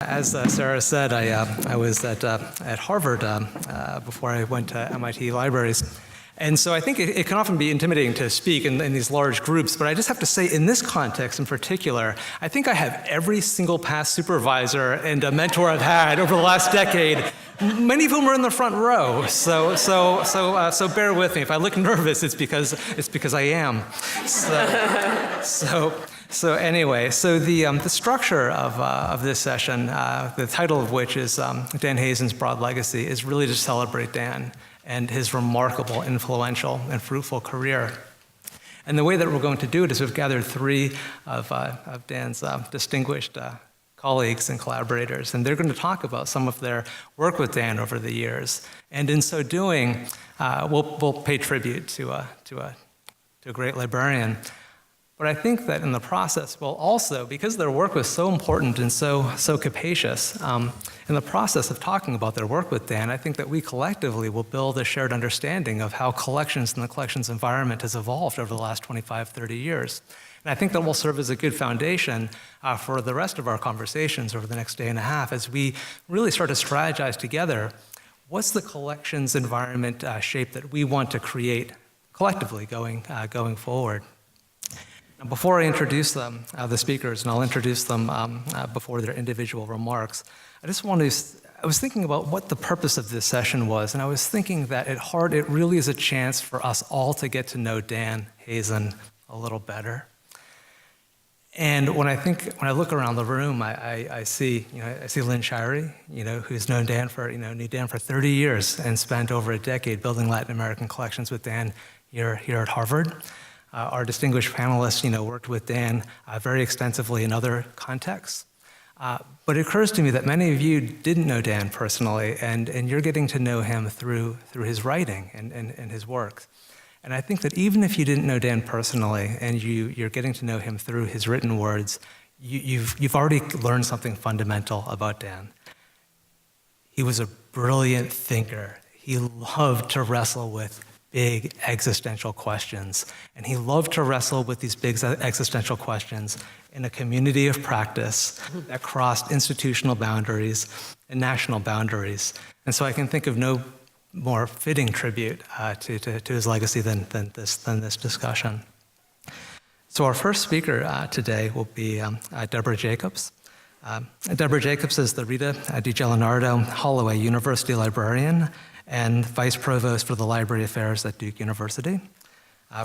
As Sarah said, I was at Harvard before I went to MIT Libraries. And so I think it can often be intimidating to speak in these large groups, but I just have to say, in this context in particular, I think I have every single past supervisor and a mentor I've had over the last decade, many of whom are in the front row. So bear with me. If I look nervous, it's because I am. So anyway, the structure of this session, the title of which is Dan Hazen's Broad Legacy, is really to celebrate Dan and his remarkable, influential, and fruitful career. And the way that we're going to do it is we've gathered three of Dan's distinguished colleagues and collaborators, and they're going to talk about some of their work with Dan over the years. And in so doing, we'll pay tribute to a great librarian. But I think that in the process, we'll also, because their work was so important and so capacious, in the process of talking about their work with Dan, I think that we collectively will build a shared understanding of how collections and the collections environment has evolved over the last 25, 30 years. And I think that will serve as a good foundation for the rest of our conversations over the next day and a half as we really start to strategize together what's the collections environment shape that we want to create collectively going forward. Now, before I introduce them, the speakers, and I'll introduce them before their individual remarks, I was thinking about what the purpose of this session was, and I was thinking that at heart it really is a chance for us all to get to know Dan Hazen a little better. And when I look around the room, I see Lynn Shirey, who's known Dan knew Dan for 30 years and spent over a decade building Latin American collections with Dan here at Harvard. Our distinguished panelists, worked with Dan very extensively in other contexts. But it occurs to me that many of you didn't know Dan personally, and you're getting to know him through his writing and his work. And I think that even if you didn't know Dan personally, and you're getting to know him through his written words, you've already learned something fundamental about Dan. He was a brilliant thinker. He loved to wrestle with big existential questions. And he loved to wrestle with these big existential questions in a community of practice that crossed institutional boundaries and national boundaries. And so I can think of no more fitting tribute to his legacy than this discussion. So our first speaker today will be Deborah Jakubs. Deborah Jakubs is the Rita DiGiallonardo Holloway University Librarian and Vice Provost for the Library Affairs at Duke University.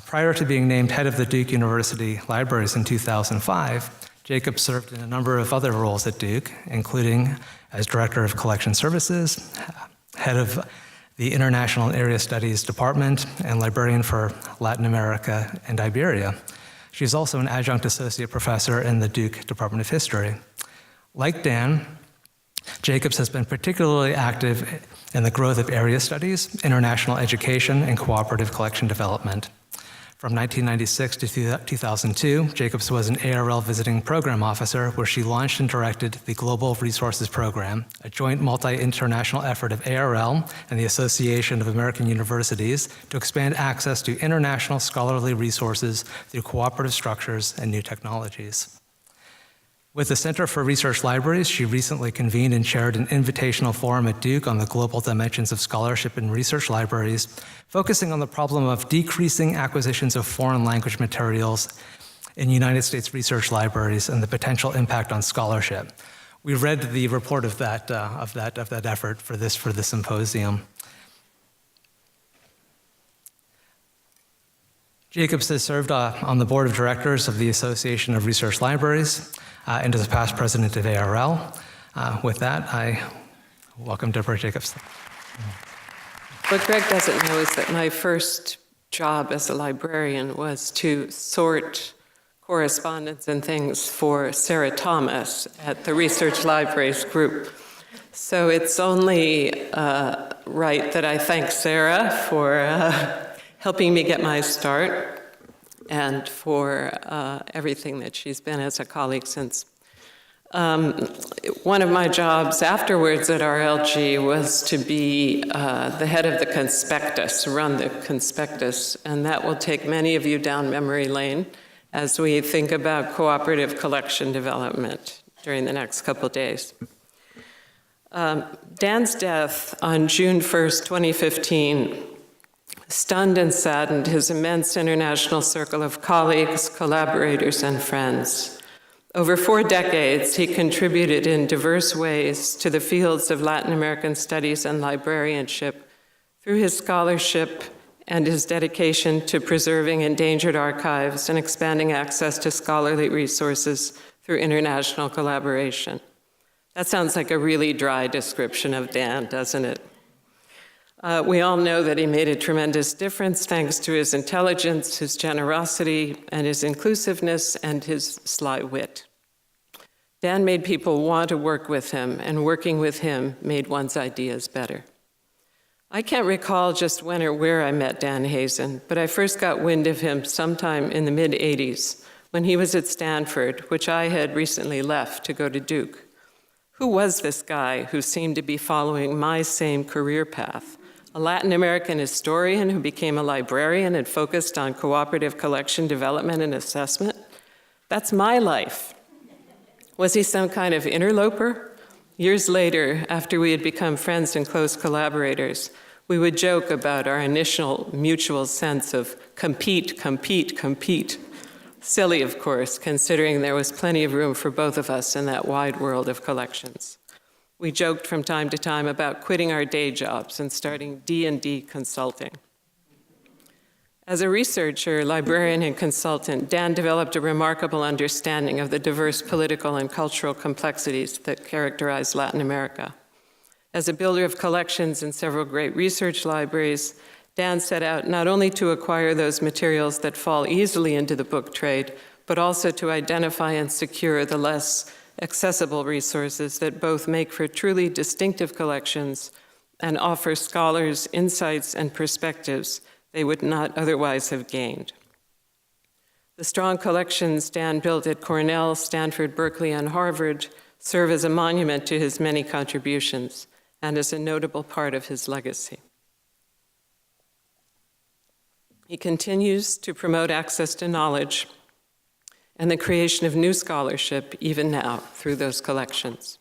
Prior to being named head of the Duke University Libraries in 2005, Jakubs served in a number of other roles at Duke, including as Director of Collection Services, head of the International and Area Studies Department, and librarian for Latin America and Iberia. She's also an adjunct associate professor in the Duke Department of History. Like Dan, Jakubs has been particularly active in the growth of area studies, international education, and cooperative collection development. From 1996 to 2002, Jakubs was an ARL visiting program officer where she launched and directed the Global Resources Program, a joint multi-international effort of ARL and the Association of American Universities to expand access to international scholarly resources through cooperative structures and new technologies. With the Center for Research Libraries, she recently convened and chaired an invitational forum at Duke on the global dimensions of scholarship in research libraries, focusing on the problem of decreasing acquisitions of foreign language materials in United States research libraries and the potential impact on scholarship. We read the report of that effort for this symposium. Jakubs has served on the board of directors of the Association of Research Libraries and is a past president of ARL. With that, I welcome Deborah Jakubs. What Greg doesn't know is that my first job as a librarian was to sort correspondence and things for Sarah Thomas at the Research Libraries Group. So it's only right that I thank Sarah for helping me get my start and for everything that she's been as a colleague since. One of my jobs afterwards at RLG was to be the head of the conspectus, run the conspectus, and that will take many of you down memory lane as we think about cooperative collection development during the next couple days. Dan's death on June 1st, 2015, stunned and saddened his immense international circle of colleagues, collaborators, and friends. Over 4 decades, he contributed in diverse ways to the fields of Latin American studies and librarianship through his scholarship and his dedication to preserving endangered archives and expanding access to scholarly resources through international collaboration. That sounds like a really dry description of Dan, doesn't it? We all know that he made a tremendous difference thanks to his intelligence, his generosity, and his inclusiveness, and his sly wit. Dan made people want to work with him, and working with him made one's ideas better. I can't recall just when or where I met Dan Hazen, but I first got wind of him sometime in the mid-'80s when he was at Stanford, which I had recently left to go to Duke. Who was this guy who seemed to be following my same career path? A Latin American historian who became a librarian and focused on cooperative collection development and assessment? That's my life. Was he some kind of interloper? Years later, after we had become friends and close collaborators, we would joke about our initial mutual sense of compete, compete, compete. Silly, of course, considering there was plenty of room for both of us in that wide world of collections. We joked from time to time about quitting our day jobs and starting D&D consulting. As a researcher, librarian, and consultant, Dan developed a remarkable understanding of the diverse political and cultural complexities that characterize Latin America. As a builder of collections in several great research libraries, Dan set out not only to acquire those materials that fall easily into the book trade, but also to identify and secure the less accessible resources that both make for truly distinctive collections and offer scholars insights and perspectives they would not otherwise have gained. The strong collections Dan built at Cornell, Stanford, Berkeley, and Harvard serve as a monument to his many contributions and as a notable part of his legacy. He continues to promote access to knowledge and the creation of new scholarship even now through those collections.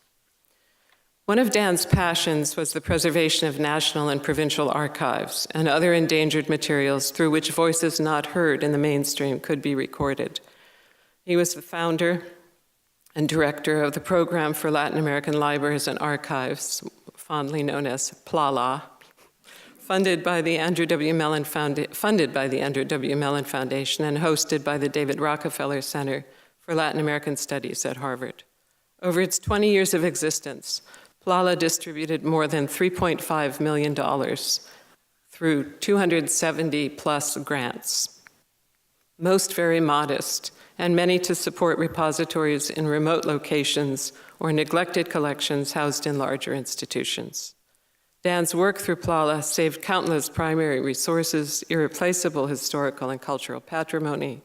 One of Dan's passions was the preservation of national and provincial archives and other endangered materials through which voices not heard in the mainstream could be recorded. He was the founder and director of the Program for Latin American Libraries and Archives, fondly known as PLALA, funded by the Andrew W. Mellon Foundation and hosted by the David Rockefeller Center for Latin American Studies at Harvard. Over its 20 years of existence, PLALA distributed more than $3.5 million through 270 plus grants, most very modest, and many to support repositories in remote locations or neglected collections housed in larger institutions. Dan's work through PLALA saved countless primary resources, irreplaceable historical and cultural patrimony,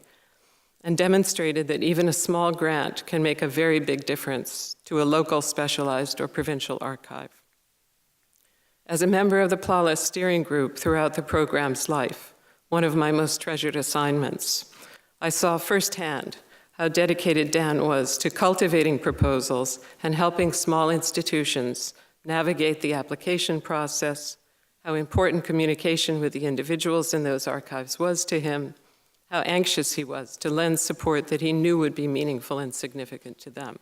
and demonstrated that even a small grant can make a very big difference to a local specialized or provincial archive. As a member of the PLALA steering group throughout the program's life, one of my most treasured assignments, I saw firsthand how dedicated Dan was to cultivating proposals and helping small institutions navigate the application process, how important communication with the individuals in those archives was to him, how anxious he was to lend support that he knew would be meaningful and significant to them.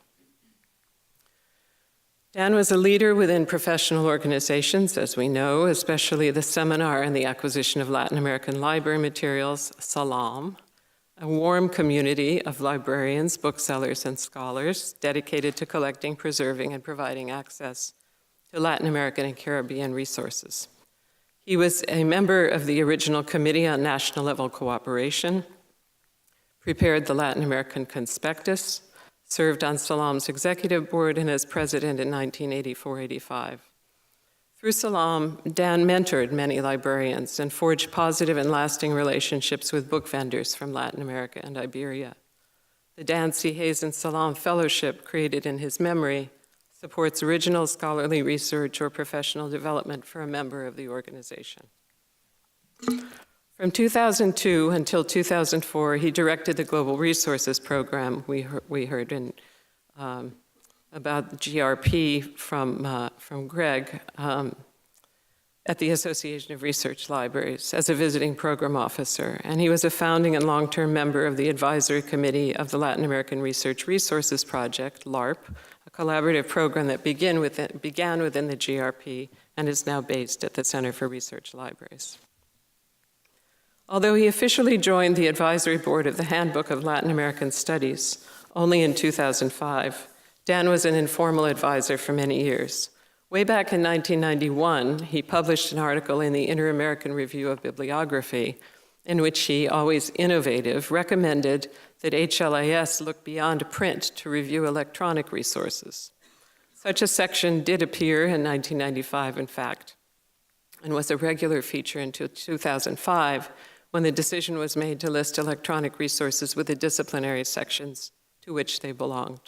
Dan was a leader within professional organizations, as we know, especially the Seminar and the Acquisition of Latin American Library Materials, SALAM, a warm community of librarians, booksellers, and scholars dedicated to collecting, preserving, and providing access to Latin American and Caribbean resources. He was a member of the original Committee on National Level Cooperation, prepared the Latin American Conspectus, served on SALAM's executive board, and as president in 1984-85. Through SALAM, Dan mentored many librarians and forged positive and lasting relationships with book vendors from Latin America and Iberia. The Dan C. Hazen SALAM Fellowship, created in his memory, supports original scholarly research or professional development for a member of the organization. From 2002 until 2004, he directed the Global Resources Program we heard in about the GRP from Greg at the Association of Research Libraries as a visiting program officer. And he was a founding and long-term member of the advisory committee of the Latin American Research Resources Project, LARP, a collaborative program that began within the GRP and is now based at the Center for Research Libraries. Although he officially joined the advisory board of the Handbook of Latin American Studies only in 2005, Dan was an informal advisor for many years. Way back in 1991, he published an article in the Inter-American Review of Bibliography in which he, always innovative, recommended that HLAS look beyond print to review electronic resources. Such a section did appear in 1995, in fact, and was a regular feature until 2005, when the decision was made to list electronic resources with the disciplinary sections to which they belonged.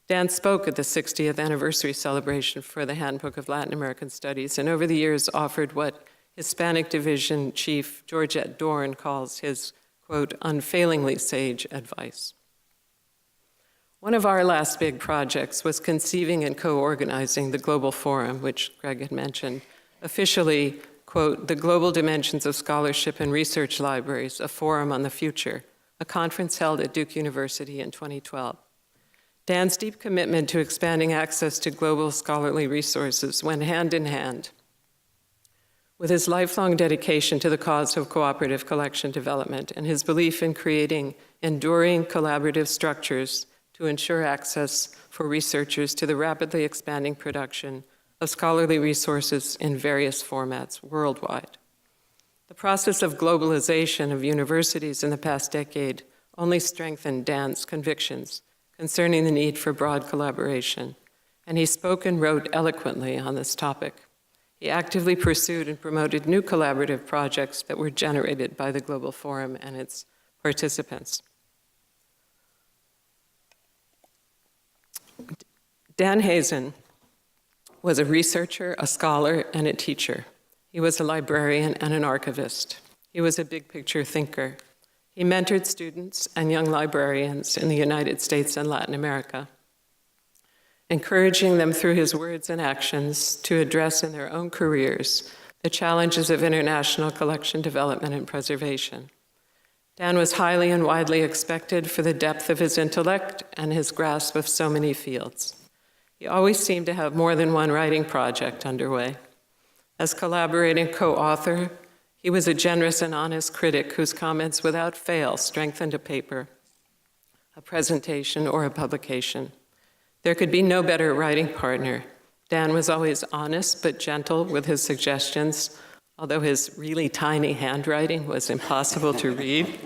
Dan spoke at the 60th anniversary celebration for the Handbook of Latin American Studies, and over the years offered what Hispanic Division Chief Georgette Dorn calls his, quote, unfailingly sage advice. One of our last big projects was conceiving and co-organizing the Global Forum, which Greg had mentioned, officially, quote, the Global Dimensions of Scholarship and Research Libraries, a Forum on the Future, a conference held at Duke University in 2012. Dan's deep commitment to expanding access to global scholarly resources went hand in hand with his lifelong dedication to the cause of cooperative collection development and his belief in creating enduring collaborative structures to ensure access for researchers to the rapidly expanding production of scholarly resources in various formats worldwide. The process of globalization of universities in the past decade only strengthened Dan's convictions concerning the need for broad collaboration, and he spoke and wrote eloquently on this topic. He actively pursued and promoted new collaborative projects that were generated by the Global Forum and its participants. Dan Hazen was a researcher, a scholar, and a teacher. He was a librarian and an archivist. He was a big picture thinker. He mentored students and young librarians in the United States and Latin America, encouraging them through his words and actions to address in their own careers the challenges of international collection development and preservation. Dan was highly and widely expected for the depth of his intellect and his grasp of so many fields. He always seemed to have more than one writing project underway. As collaborating co-author, he was a generous and honest critic whose comments without fail strengthened a paper, a presentation, or a publication. There could be no better writing partner. Dan was always honest but gentle with his suggestions, although his really tiny handwriting was impossible to read.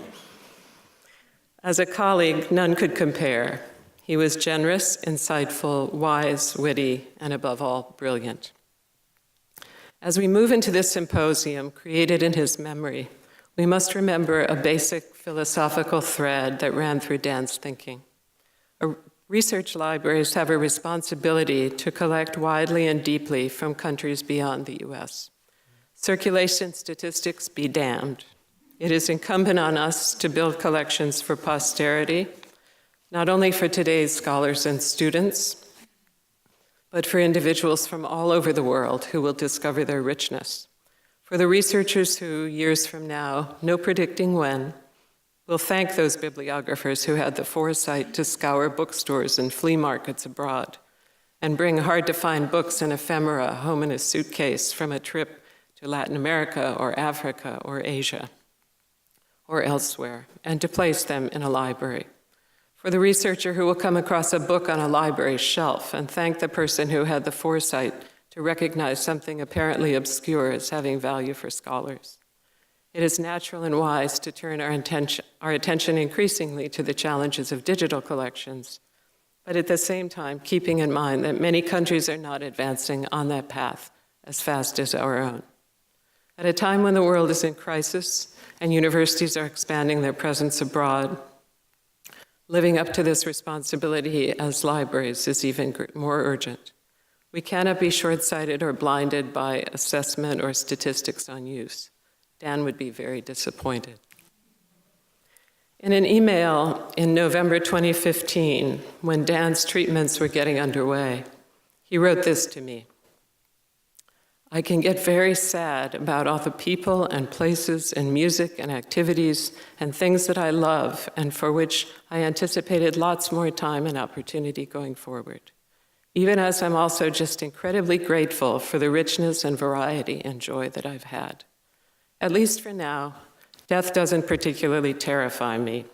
As a colleague, none could compare. He was generous, insightful, wise, witty, and above all, brilliant. As we move into this symposium created in his memory, we must remember a basic philosophical thread that ran through Dan's thinking. Research libraries have a responsibility to collect widely and deeply from countries beyond the US. Circulation statistics be damned. It is incumbent on us to build collections for posterity, not only for today's scholars and students, but for individuals from all over the world who will discover their richness. For the researchers who, years from now, no predicting when, will thank those bibliographers who had the foresight to scour bookstores and flea markets abroad and bring hard-to-find books and ephemera home in a suitcase from a trip to Latin America or Africa or Asia or elsewhere, and to place them in a library. For the researcher who will come across a book on a library shelf and thank the person who had the foresight to recognize something apparently obscure as having value for scholars. It is natural and wise to turn our attention increasingly to the challenges of digital collections, but at the same time, keeping in mind that many countries are not advancing on that path as fast as our own. At a time when the world is in crisis and universities are expanding their presence abroad, living up to this responsibility as libraries is even more urgent. We cannot be short-sighted or blinded by assessment or statistics on use. Dan would be very disappointed. In an email in November 2015, when Dan's treatments were getting underway, he wrote this to me. I can get very sad about all the people and places and music and activities and things that I love and for which I anticipated lots more time and opportunity going forward, even as I'm also just incredibly grateful for the richness and variety and joy that I've had. At least for now, death doesn't particularly terrify me.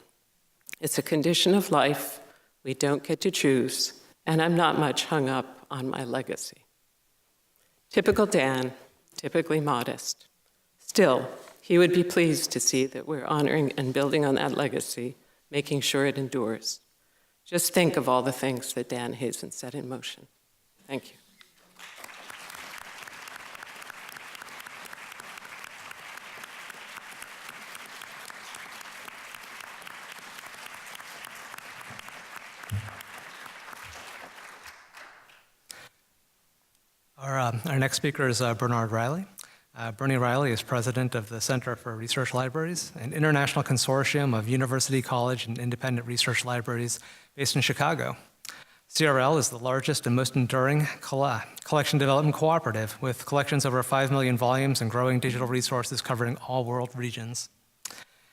It's a condition of life we don't get to choose, and I'm not much hung up on my legacy. Typical Dan, typically modest. Still, he would be pleased to see that we're honoring and building on that legacy, making sure it endures. Just think of all the things that Dan Hazen set in motion. Thank you. Our next speaker is Bernard Reilly. Bernie Reilly is president of the Center for Research Libraries, an international consortium of university, college, and independent research libraries based in Chicago. CRL is the largest and most enduring collection development cooperative with collections over 5 million volumes and growing digital resources covering all world regions.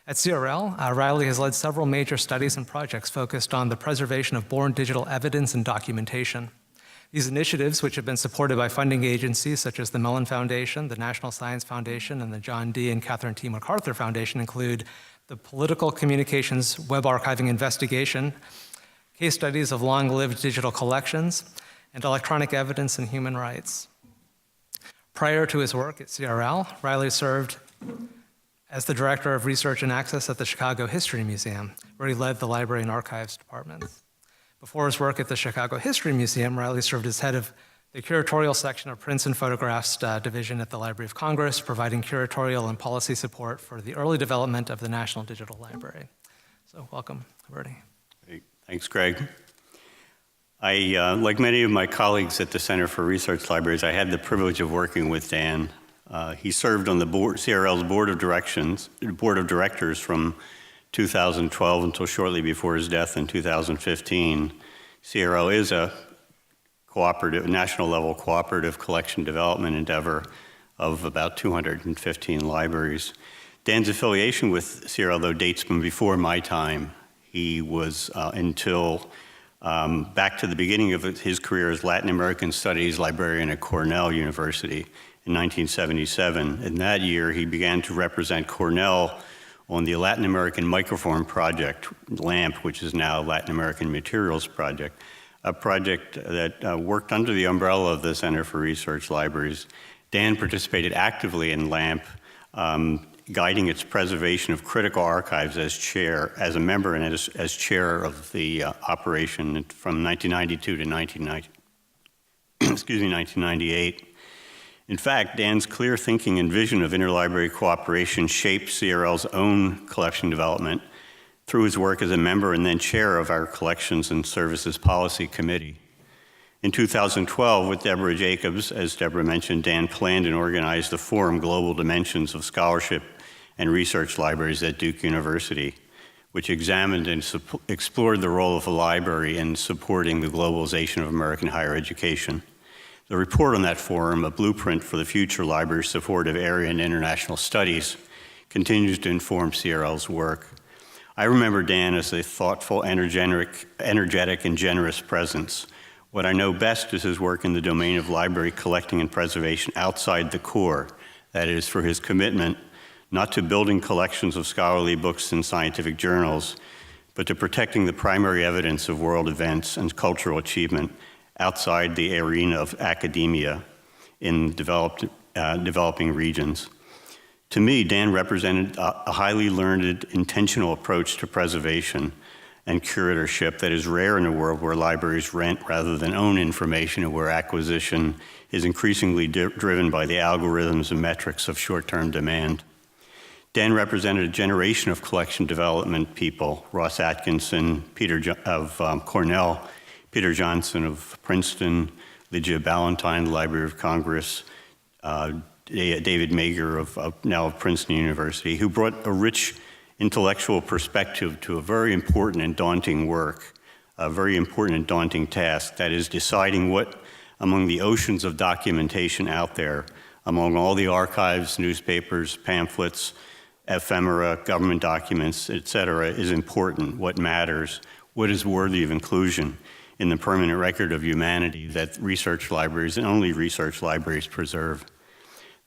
At CRL, Reilly has led several major studies and projects focused on the preservation of born digital evidence and documentation. These initiatives, which have been supported by funding agencies such as the Mellon Foundation, the National Science Foundation, and the John D. and Catherine T. MacArthur Foundation, include the Political Communications Web Archiving Investigation, case studies of long-lived digital collections, and electronic evidence and human rights. Prior to his work at CRL, Reilly served as the Director of Research and Access at the Chicago History Museum, where he led the Library and Archives departments. Before his work at the Chicago History Museum, Reilly served as head of the curatorial section of prints and photographs division at the Library of Congress, providing curatorial and policy support for the early development of the National Digital Library. So welcome, Bernie. Hey, thanks, Greg. Like many of my colleagues at the Center for Research Libraries, I had the privilege of working with Dan. He served on the CRL's Board of Directors from 2012 until shortly before his death in 2015. CRL is a cooperative, national level cooperative collection development endeavor of about 215 libraries. Dan's affiliation with CRL, though, dates from before my time. He was until back to the beginning of his career as Latin American Studies librarian at Cornell University in 1977. In that year, he began to represent Cornell on the Latin American Microform Project, LAMP, which is now Latin American Materials Project, a project that worked under the umbrella of the Center for Research Libraries. Dan participated actively in LAMP, guiding its preservation of critical archives as a member and as chair of the operation from 1992 to 1998. In fact, Dan's clear thinking and vision of interlibrary cooperation shaped CRL's own collection development through his work as a member and then chair of our Collections and Services Policy Committee. In 2012, with Deborah Jakubs, as Deborah mentioned, Dan planned and organized the forum Global Dimensions of Scholarship and Research Libraries at Duke University, which examined and explored the role of a library in supporting the globalization of American higher education. The report on that forum, A Blueprint for the Future Library Support of Area and International Studies, continues to inform CRL's work. I remember Dan as a thoughtful, energetic, and generous presence. What I know best is his work in the domain of library collecting and preservation outside the core, that is, for his commitment not to building collections of scholarly books and scientific journals, but to protecting the primary evidence of world events and cultural achievement outside the arena of academia in developing regions. To me, Dan represented a highly learned, intentional approach to preservation and curatorship that is rare in a world where libraries rent rather than own information and where acquisition is increasingly driven by the algorithms and metrics of short-term demand. Dan represented a generation of collection development people, Ross Atkinson, of Cornell, Peter Johnson of Princeton, Lygia Ballantyne, Library of Congress, David Mager now of Princeton University, who brought a rich intellectual perspective to a very important and daunting work, a very important and daunting task, that is deciding what, among the oceans of documentation out there, among all the archives, newspapers, pamphlets, ephemera, government documents, etc., is important, what matters, what is worthy of inclusion in the permanent record of humanity that research libraries and only research libraries preserve.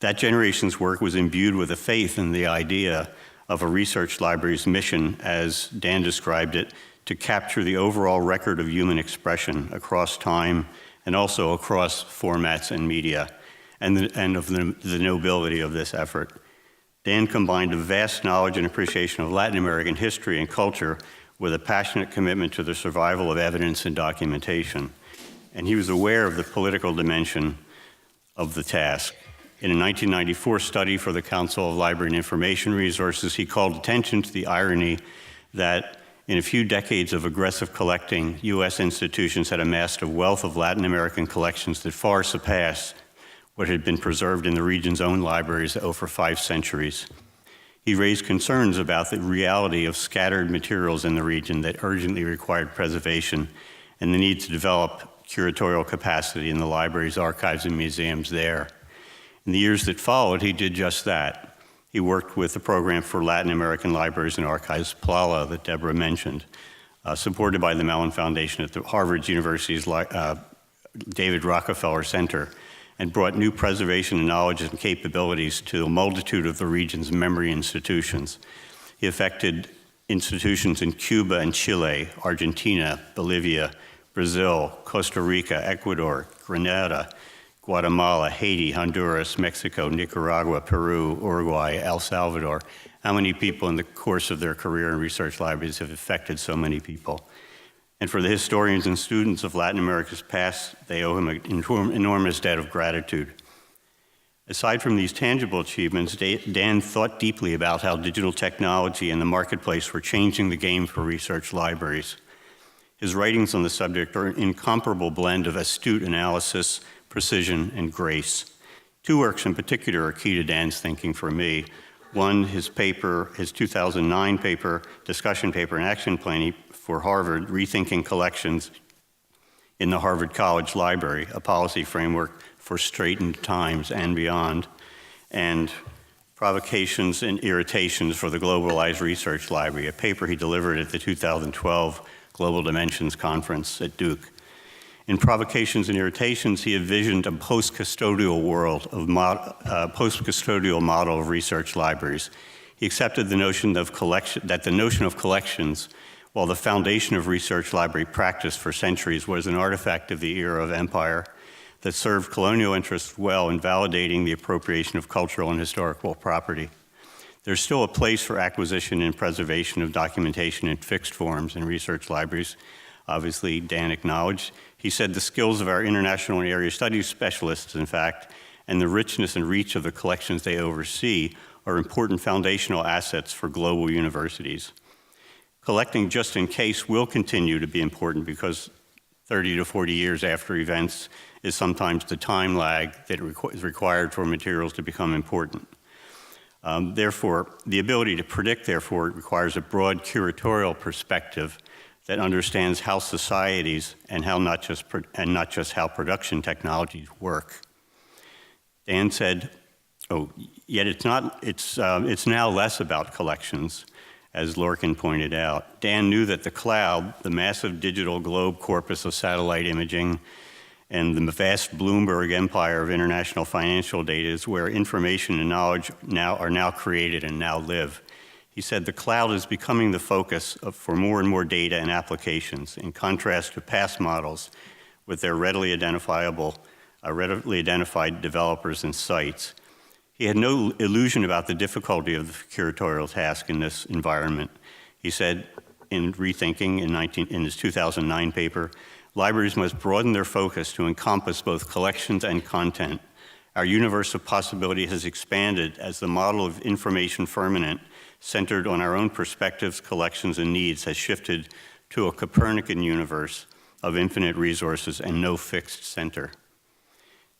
That generation's work was imbued with a faith in the idea of a research library's mission, as Dan described it, to capture the overall record of human expression across time and also across formats and media, and of the nobility of this effort. Dan combined a vast knowledge and appreciation of Latin American history and culture with a passionate commitment to the survival of evidence and documentation. And he was aware of the political dimension of the task. In a 1994 study for the Council of Library and Information Resources, he called attention to the irony that in a few decades of aggressive collecting, U.S. institutions had amassed a wealth of Latin American collections that far surpassed what had been preserved in the region's own libraries over 5 centuries. He raised concerns about the reality of scattered materials in the region that urgently required preservation and the need to develop curatorial capacity in the libraries, archives, and museums there. In the years that followed, he did just that. He worked with the Program for Latin American Libraries and Archives, PLALA, that Deborah mentioned, supported by the Mellon Foundation at the Harvard University's David Rockefeller Center, and brought new preservation and knowledge and capabilities to a multitude of the region's memory institutions. He affected institutions in Cuba and Chile, Argentina, Bolivia, Brazil, Costa Rica, Ecuador, Grenada, Guatemala, Haiti, Honduras, Mexico, Nicaragua, Peru, Uruguay, El Salvador. How many people in the course of their career in research libraries have affected so many people? And for the historians and students of Latin America's past, they owe him an enormous debt of gratitude. Aside from these tangible achievements, Dan thought deeply about how digital technology and the marketplace were changing the game for research libraries. His writings on the subject are an incomparable blend of astute analysis, precision, and grace. 2 works in particular are key to Dan's thinking for me. One, his 2009 paper, discussion paper and action plan for Harvard, Rethinking Collections in the Harvard College Library, a policy framework for straitened times and beyond, and Provocations and Irritations for the Globalized Research Library, a paper he delivered at the 2012 Global Dimensions Conference at Duke. In Provocations and Irritations, he envisioned a post-custodial world of post-custodial model of research libraries. He accepted the notion of collections, while the foundation of research library practice for centuries, was an artifact of the era of empire that served colonial interests well in validating the appropriation of cultural and historical property. There's still a place for acquisition and preservation of documentation in fixed forms in research libraries. Obviously, Dan acknowledged. He said the skills of our international and area studies specialists, in fact, and the richness and reach of the collections they oversee are important foundational assets for global universities. Collecting just in case will continue to be important because 30 to 40 years after events is sometimes the time lag that is required for materials to become important. Therefore, the ability to predict, requires a broad curatorial perspective that understands how societies and not just how production technologies work. Dan said, yet it's now less about collections, as Lorcan pointed out. Dan knew that the cloud, the massive digital globe corpus of satellite imaging, and the vast Bloomberg empire of international financial data is where information and knowledge are now created and now live. He said the cloud is becoming the focus for more and more data and applications, in contrast to past models with their readily identified developers and sites. He had no illusion about the difficulty of the curatorial task in this environment. He said in Rethinking in his 2009 paper, libraries must broaden their focus to encompass both collections and content. Our universe of possibility has expanded as the model of information firmament centered on our own perspectives, collections, and needs has shifted to a Copernican universe of infinite resources and no fixed center.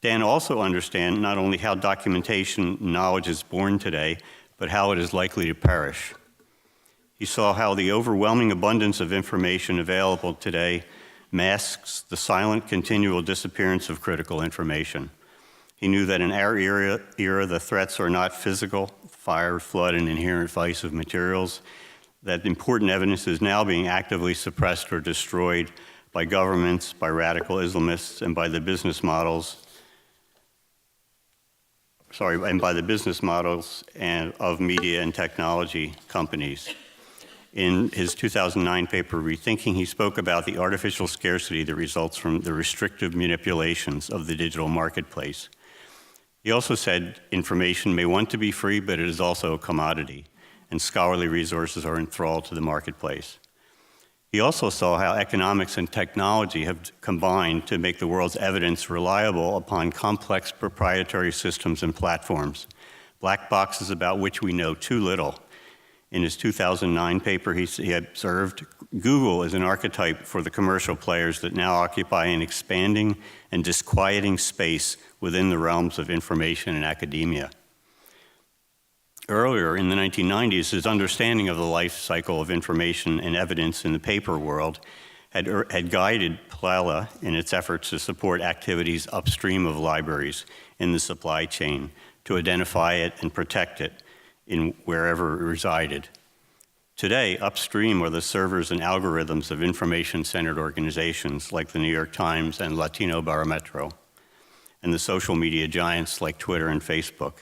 Dan also understands not only how documentation knowledge is born today, but how it is likely to perish. He saw how the overwhelming abundance of information available today masks the silent, continual disappearance of critical information. He knew that in our era, the threats are not physical, fire, flood, and inherent vice of materials, that important evidence is now being actively suppressed or destroyed by governments, by radical Islamists, and by the business models of media and technology companies. In his 2009 paper, Rethinking, he spoke about the artificial scarcity that results from the restrictive manipulations of the digital marketplace. He also said information may want to be free, but it is also a commodity, and scholarly resources are enthralled to the marketplace. He also saw how economics and technology have combined to make the world's evidence reliable upon complex proprietary systems and platforms, black boxes about which we know too little. In his 2009 paper, he observed Google is an archetype for the commercial players that now occupy an expanding and disquieting space within the realms of information and academia. Earlier in the 1990s, his understanding of the life cycle of information and evidence in the paper world had guided PLELA in its efforts to support activities upstream of libraries in the supply chain to identify it and protect it in wherever it resided. Today, upstream are the servers and algorithms of information-centered organizations like the New York Times and Latino Barometro, and the social media giants like Twitter and Facebook.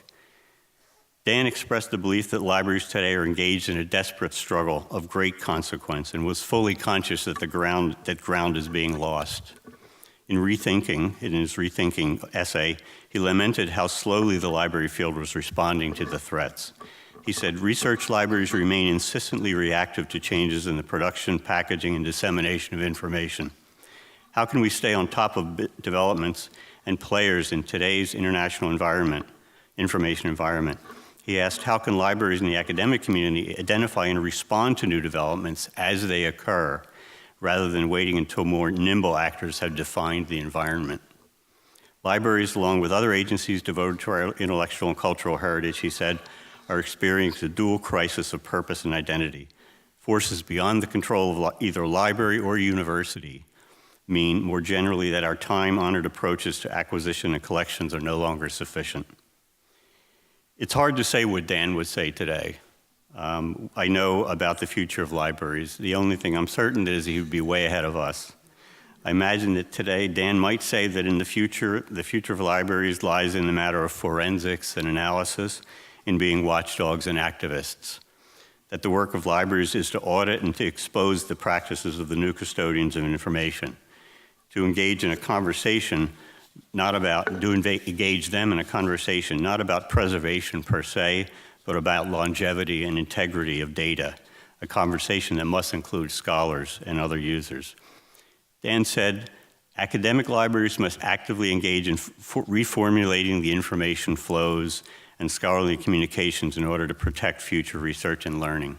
Dan expressed the belief that libraries today are engaged in a desperate struggle of great consequence and was fully conscious that ground is being lost. In his Rethinking essay, he lamented how slowly the library field was responding to the threats. He said, research libraries remain insistently reactive to changes in the production, packaging, and dissemination of information. How can we stay on top of developments and players in today's international information environment? He asked, how can libraries in the academic community identify and respond to new developments as they occur, rather than waiting until more nimble actors have defined the environment? Libraries, along with other agencies devoted to our intellectual and cultural heritage, he said, are experiencing a dual crisis of purpose and identity. Forces beyond the control of either library or university mean, more generally, that our time-honored approaches to acquisition and collections are no longer sufficient. It's hard to say what Dan would say today. I know about the future of libraries. The only thing I'm certain is he would be way ahead of us. I imagine that today Dan might say that in the future of libraries lies in the matter of forensics and analysis, in being watchdogs and activists. That the work of libraries is to audit and to expose the practices of the new custodians of information, to engage in a conversation, engage them in a conversation, not about preservation per se, but about longevity and integrity of data, a conversation that must include scholars and other users. Dan said, academic libraries must actively engage in reformulating the information flows and scholarly communications in order to protect future research and learning.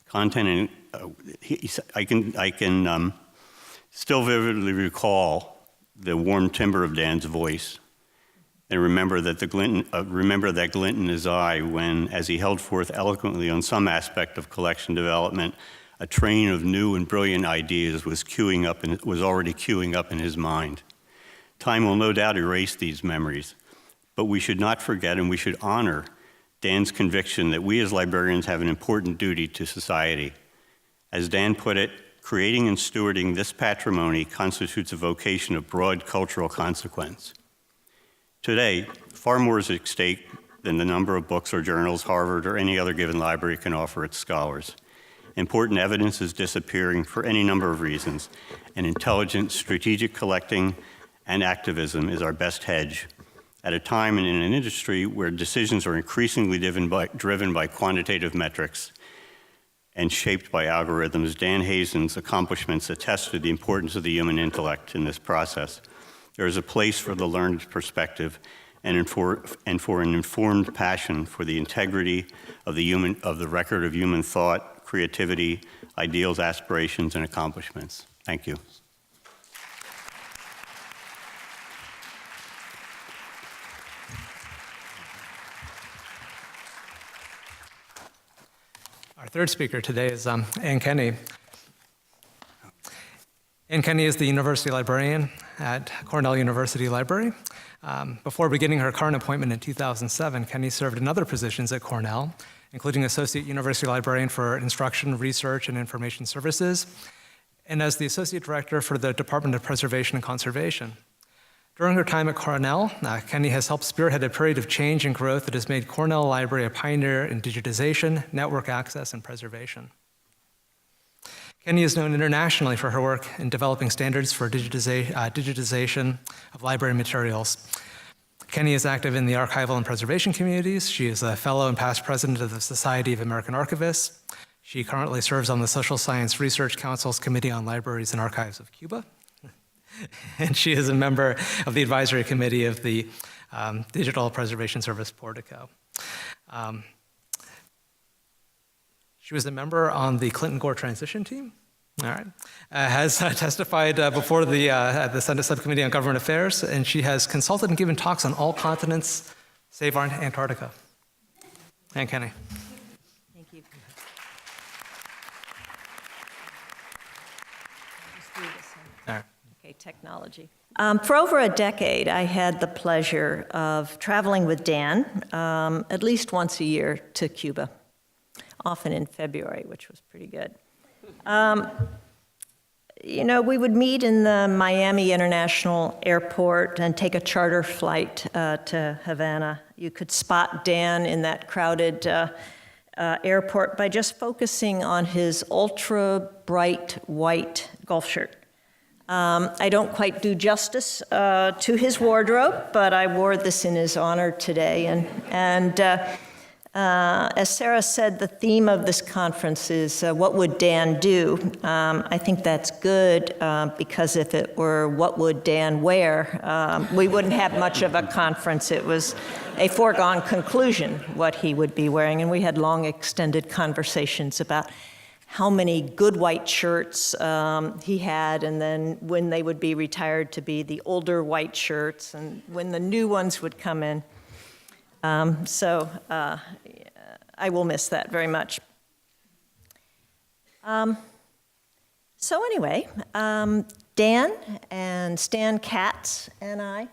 Content, I can still vividly recall the warm timbre of Dan's voice, and remember that glint in his eye when, as he held forth eloquently on some aspect of collection development, a train of new and brilliant ideas was already queuing up in his mind. Time will no doubt erase these memories, but we should not forget and we should honor Dan's conviction that we as librarians have an important duty to society. As Dan put it, creating and stewarding this patrimony constitutes a vocation of broad cultural consequence. Today, far more is at stake than the number of books or journals Harvard or any other given library can offer its scholars. Important evidence is disappearing for any number of reasons, and intelligent, strategic collecting and activism is our best hedge. At a time and in an industry where decisions are increasingly driven by quantitative metrics and shaped by algorithms, Dan Hazen's accomplishments attest to the importance of the human intellect in this process. There is a place for the learned perspective and for an informed passion for the integrity of the record of human thought, creativity, ideals, aspirations, and accomplishments. Thank you. All Our third speaker today is Ann Kenney. Ann Kenney is the university librarian at Cornell University Library. Before beginning her current appointment in 2007, Kenney served in other positions at Cornell, including Associate University Librarian for Instruction, Research, and Information Services, and as the Associate Director for the Department of Preservation and Conservation. During her time at Cornell, Kenney has helped spearhead a period of change and growth that has made Cornell Library a pioneer in digitization, network access, and preservation. Kenney is known internationally for her work in developing standards for digitization of library materials. Kenney is active in the archival and preservation communities. She is a fellow and past president of the Society of American Archivists. She currently serves on the Social Science Research Council's Committee on Libraries and Archives of Cuba. And she is a member of the advisory committee of the Digital Preservation Service Portico. She was a member on the Clinton-Gore transition team. All right. Has testified before the Senate Subcommittee on Government Affairs, and she has consulted and given talks on all continents save Antarctica. Ann Kenney. Thank you. All right. Okay, technology. For over a decade, I had the pleasure of traveling with Dan at least once a year to Cuba, often in February, which was pretty good. You know, we would meet in the Miami International Airport and take a charter flight to Havana. You could spot Dan in that crowded airport by just focusing on his ultra bright white golf shirt. I don't quite do justice to his wardrobe, but I wore this in his honor today. And as Sarah said, the theme of this conference is what would Dan do? I think that's good because if it were what would Dan wear, we wouldn't have much of a conference. It was a foregone conclusion what he would be wearing, and we had long extended conversations about how many good white shirts he had, and then when they would be retired to be the older white shirts, and when the new ones would come in. So I will miss that very much. So anyway, Dan and Stan Katz and I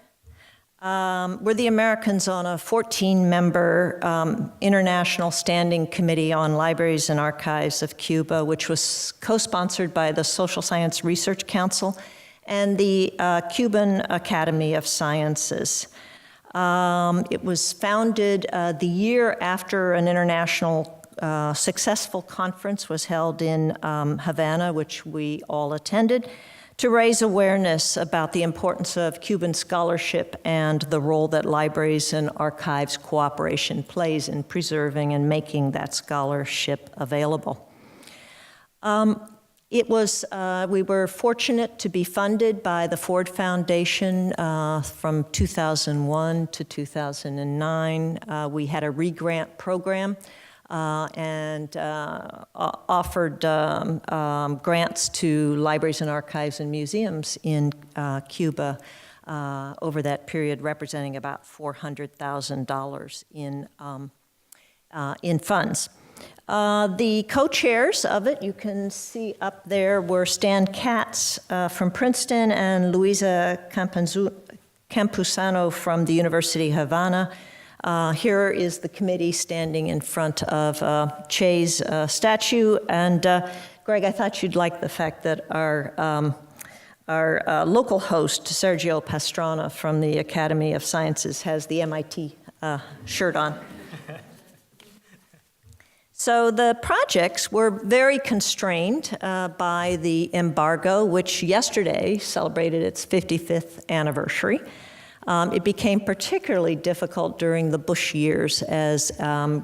were the Americans on a 14-member International Standing Committee on Libraries and Archives of Cuba, which was co-sponsored by the Social Science Research Council and the Cuban Academy of Sciences. It was founded the year after an international successful conference was held in Havana, which we all attended, to raise awareness about the importance of Cuban scholarship and the role that libraries and archives cooperation plays in preserving and making that scholarship available. We were fortunate to be funded by the Ford Foundation from 2001 to 2009. We had a re-grant program and offered grants to libraries and archives and museums in Cuba over that period, representing about $400,000 in funds. The co-chairs of it, you can see up there, were Stan Katz from Princeton and Luisa Campuzano from the University of Havana. Here is the committee standing in front of Che's statue. And Greg, I thought you'd like the fact that our local host, Sergio Pastrana from the Academy of Sciences, has the MIT shirt on. So the projects were very constrained by the embargo, which yesterday celebrated its 55th anniversary. It became particularly difficult during the Bush years as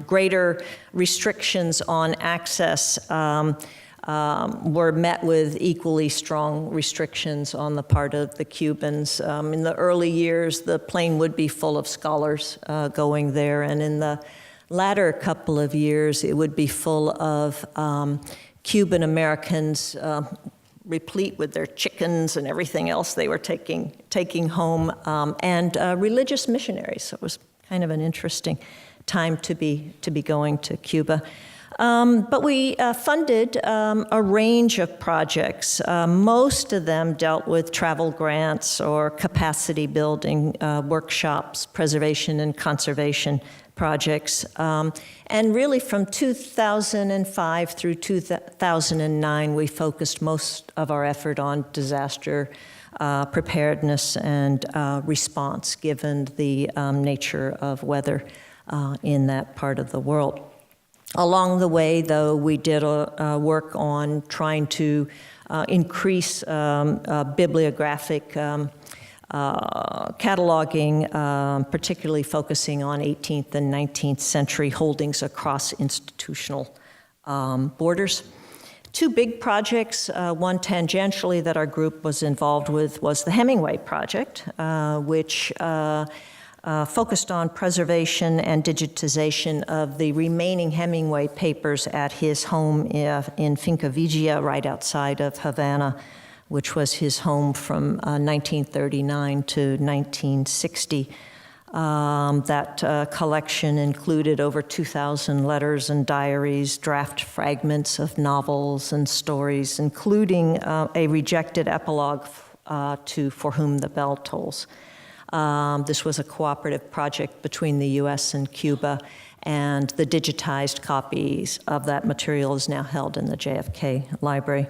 greater restrictions on access were met with equally strong restrictions on the part of the Cubans. In the early years, the plane would be full of scholars going there, and in the latter couple of years, it would be full of Cuban Americans replete with their chickens and everything else they were taking home, and religious missionaries. So it was kind of an interesting time to be going to Cuba. But we funded a range of projects. Most of them dealt with travel grants or capacity building workshops, preservation and conservation projects. And really from 2005 through 2009, we focused most of our effort on disaster preparedness and response, given the nature of weather in that part of the world. Along the way, though, we did work on trying to increase bibliographic cataloging, particularly focusing on 18th and 19th century holdings across institutional borders. Two big projects, one tangentially that our group was involved with was the Hemingway Project, which focused on preservation and digitization of the remaining Hemingway papers at his home in Finca Vigia, right outside of Havana, which was his home from 1939 to 1960. That collection included over 2,000 letters and diaries, draft fragments of novels and stories, including a rejected epilogue to For Whom the Bell Tolls. This was a cooperative project between the US and Cuba, and the digitized copies of that material is now held in the JFK Library.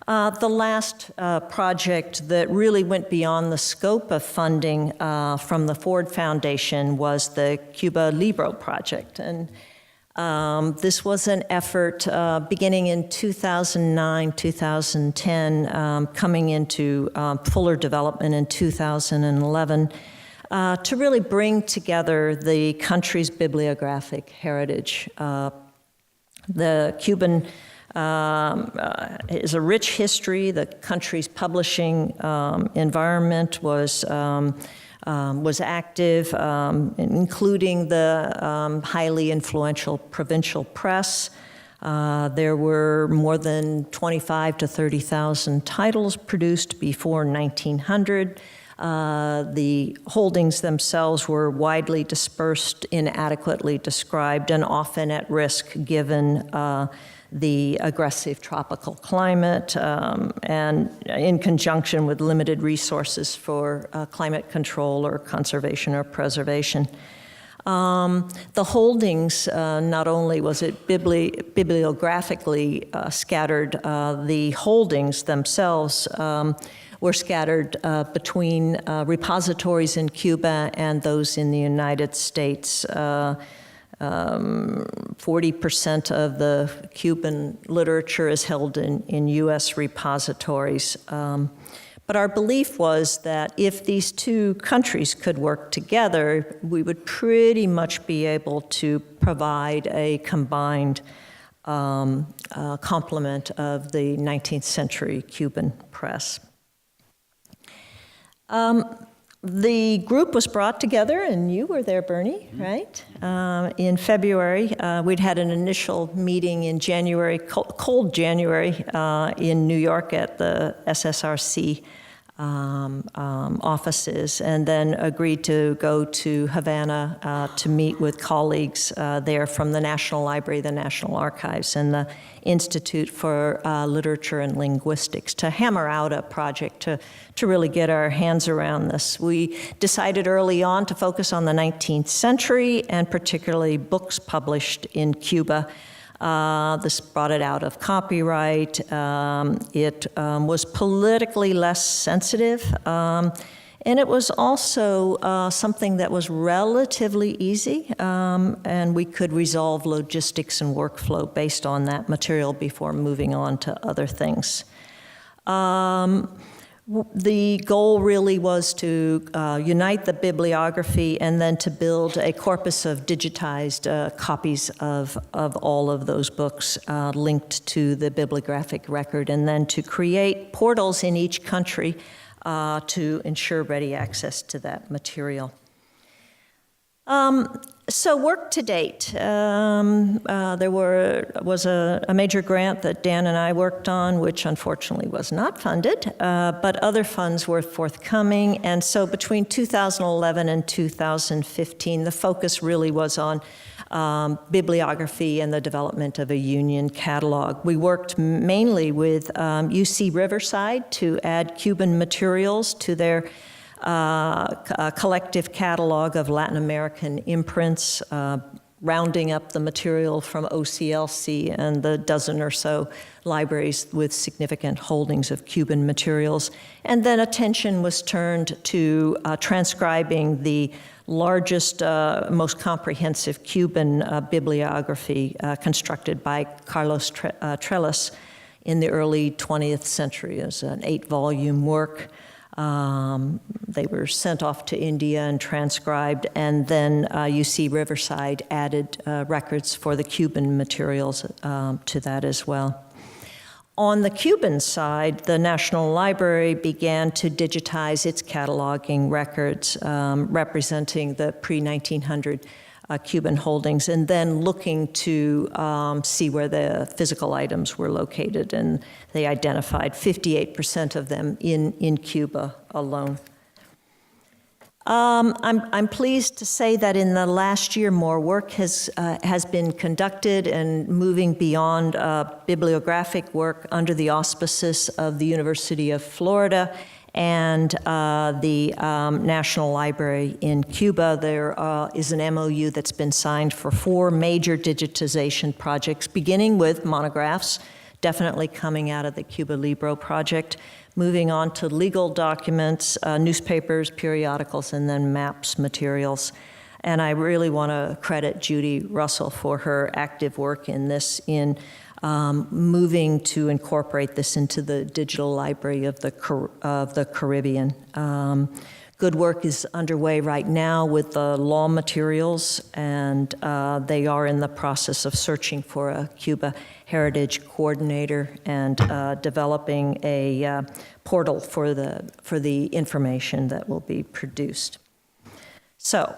The last project that really went beyond the scope of funding from the Ford Foundation was the Cuba Libre project. And this was an effort beginning in 2009, 2010, coming into fuller development in 2011, to really bring together the country's bibliographic heritage. The Cuban is a rich history. The country's publishing environment was active, including the highly influential provincial press. There were more than 25 to 30,000 titles produced before 1900. The holdings themselves were widely dispersed, inadequately described, and often at risk given the aggressive tropical climate and in conjunction with limited resources for climate control or conservation or preservation. The holdings, not only was it bibliographically scattered, the holdings themselves were scattered between repositories in Cuba and those in the United States. 40% of the Cuban literature is held in US repositories. But our belief was that if these two countries could work together, we would pretty much be able to provide a combined complement of the 19th century Cuban press. The group was brought together, and you were there, Bernie, right? In February. We'd had an initial meeting in January, cold January, in New York at the SSRC offices, and then agreed to go to Havana to meet with colleagues there from the National Library, the National Archives, and the Institute for Literature and Linguistics to hammer out a project to really get our hands around this. We decided early on to focus on the 19th century and particularly books published in Cuba. This brought it out of copyright. It was politically less sensitive. And it was also something that was relatively easy, and we could resolve logistics and workflow based on that material before moving on to other things. The goal really was to unite the bibliography and then to build a corpus of digitized copies of all of those books linked to the bibliographic record, and then to create portals in each country to ensure ready access to that material. So work to date. There was a major grant that Dan and I worked on, which unfortunately was not funded, but other funds were forthcoming. And so between 2011 and 2015, the focus really was on bibliography and the development of a union catalog. We worked mainly with UC Riverside to add Cuban materials to their collective catalog of Latin American imprints, rounding up the material from OCLC and the dozen or so libraries with significant holdings of Cuban materials. And then attention was turned to transcribing the largest, most comprehensive Cuban bibliography constructed by Carlos Trellis in the early 20th century. It was an 8-volume work. They were sent off to India and transcribed, and then UC Riverside added records for the Cuban materials to that as well. On the Cuban side, the National Library began to digitize its cataloging records representing the pre-1900 Cuban holdings, and then looking to see where the physical items were located, and they identified 58% of them in Cuba alone. I'm pleased to say that in the last year, more work has been conducted and moving beyond bibliographic work under the auspices of the University of Florida and the National Library in Cuba. There is an MOU that's been signed for 4 major digitization projects, beginning with monographs, definitely coming out of the Cuba Libre project, moving on to legal documents, newspapers, periodicals, and then maps materials. And I really want to credit Judy Russell for her active work in this, in moving to incorporate this into the digital library of the Caribbean. Good work is underway right now with the law materials, and they are in the process of searching for a Cuba Heritage Coordinator and developing a portal for the information that will be produced. So,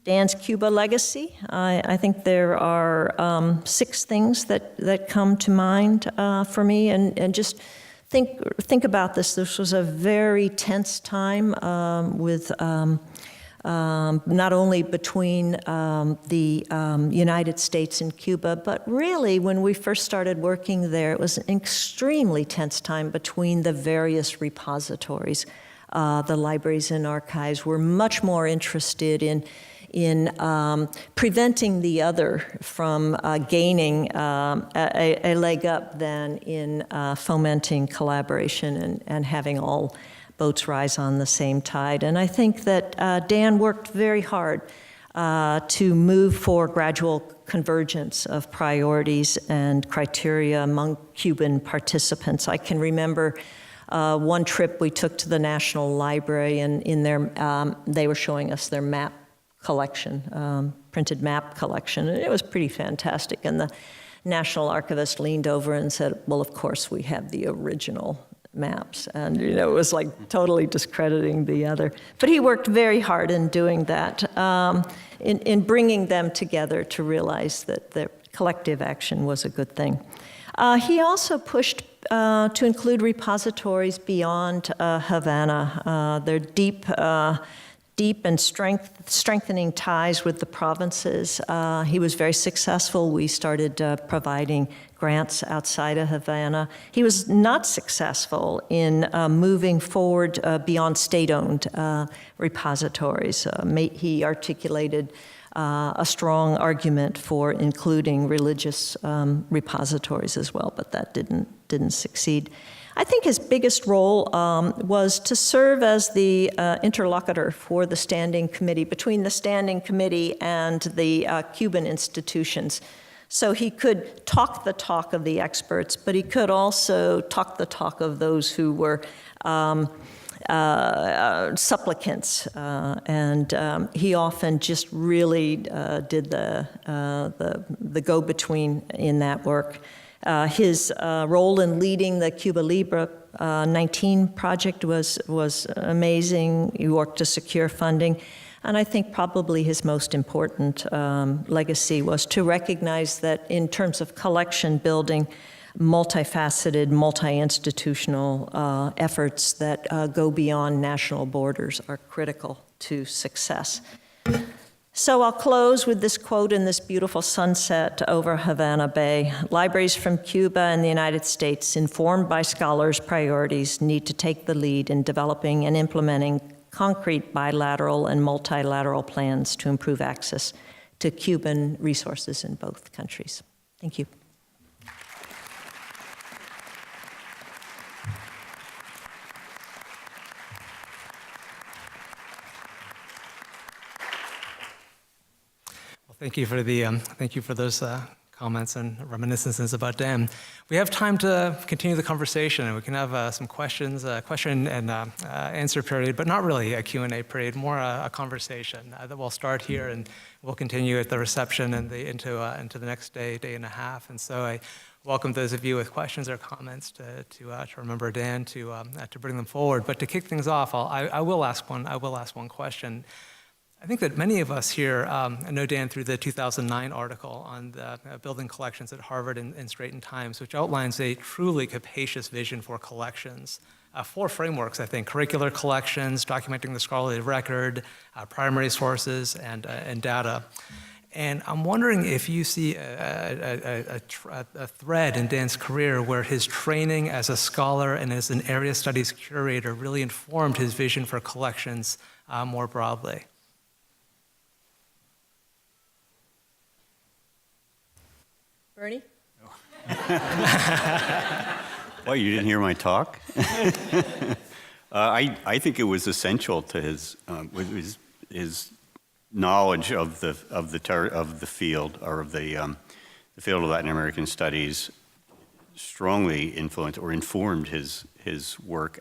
Dan's Cuba Legacy. I think there are 6 things that come to mind for me, and just think about this. This was a very tense time with not only between the United States and Cuba, but really when we first started working there, it was an extremely tense time between the various repositories. The libraries and archives were much more interested in preventing the other from gaining a leg up than in fomenting collaboration and having all boats rise on the same tide. And I think that Dan worked very hard to move for gradual convergence of priorities and criteria among Cuban participants. I can remember one trip we took to the National Library, and in their they were showing us their map collection, printed map collection, and it was pretty fantastic. And the National Archivist leaned over and said, well, of course we have the original maps. And, it was like totally discrediting the other. But he worked very hard in doing that, in bringing them together to realize that their collective action was a good thing. He also pushed to include repositories beyond Havana. Their deep and strengthening ties with the provinces. He was very successful. We started providing grants outside of Havana. He was not successful in moving forward beyond state-owned repositories. He articulated a strong argument for including religious repositories as well, but that didn't succeed. I think his biggest role was to serve as the interlocutor for the Standing Committee, between the Standing Committee and the Cuban institutions. So he could talk the talk of the experts, but he could also talk the talk of those who were supplicants, and he often just really did the go-between in that work. His role in leading the Cuba Libre 19 project was amazing. He worked to secure funding. And I think probably his most important legacy was to recognize that in terms of collection building, multifaceted, multi-institutional efforts that go beyond national borders are critical to success. So I'll close with this quote in this beautiful sunset over Havana Bay. Libraries from Cuba and the United States, informed by scholars' priorities, need to take the lead in developing and implementing concrete bilateral and multilateral plans to improve access to Cuban resources in both countries. Thank you. Thank you for those comments and reminiscences about Dan. We have time to continue the conversation, and we can have some questions, question and answer period, but not really a Q&A period, more a conversation that we'll start here, and we'll continue at the reception and into the next day and a half. And so I welcome those of you with questions or comments to remember Dan, to bring them forward. But to kick things off, I will ask one question. I think that many of us here know Dan through the 2009 article on the building collections at Harvard in Straitened Times, which outlines a truly capacious vision for collections. 4 frameworks, I think: curricular collections, documenting the scholarly record, primary sources, and data. And I'm wondering if you see a thread in Dan's career where his training as a scholar and as an area studies curator really informed his vision for collections more broadly. Bernie? Well, you didn't hear my talk? I think it was essential to his knowledge of the field, or of the field of Latin American studies, strongly influenced or informed his work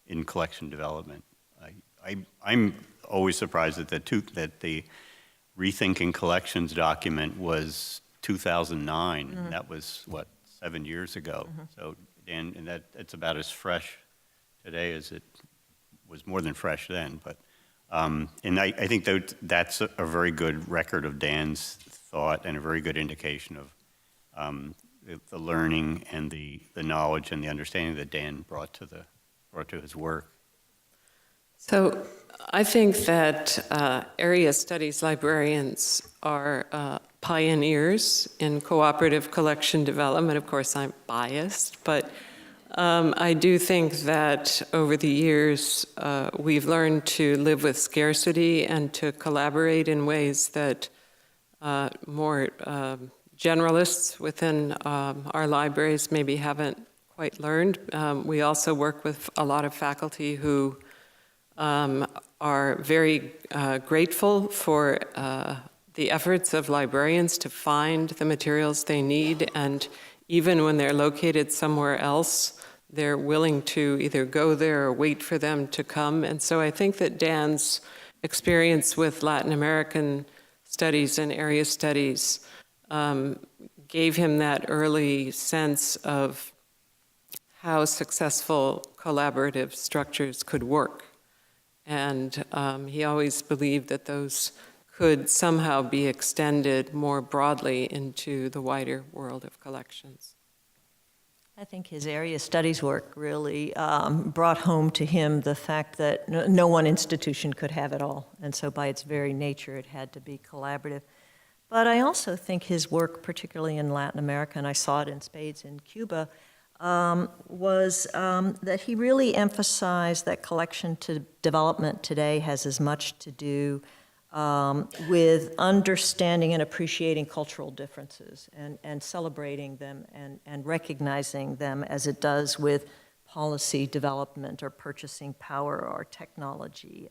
in collection development. I'm always surprised that the Rethinking Collections document was 2009. Mm-hmm. That was, 7 years ago. Mm-hmm. So, and it's about as fresh today as it was, more than fresh then. But, and I think that's a very good record of Dan's thought, and a very good indication of the learning and the knowledge and the understanding that Dan brought to his work. So I think that area studies librarians are pioneers in cooperative collection development. Of course, I'm biased, but I do think that over the years we've learned to live with scarcity and to collaborate in ways that more generalists within our libraries maybe haven't quite learned. We also work with a lot of faculty who are very grateful for the efforts of librarians to find the materials they need, and even when they're located somewhere else, they're willing to either go there or wait for them to come. And so I think that Dan's experience with Latin American studies and area studies gave him that early sense of how successful collaborative structures could work. And he always believed that those could somehow be extended more broadly into the wider world of collections. I think his area studies work really brought home to him the fact that no one institution could have it all. And so by its very nature, it had to be collaborative. But I also think his work, particularly in Latin America, and I saw it in spades in Cuba, was that he really emphasized that collection to development today has as much to do with understanding and appreciating cultural differences and celebrating them and recognizing them as it does with policy development or purchasing power or technology.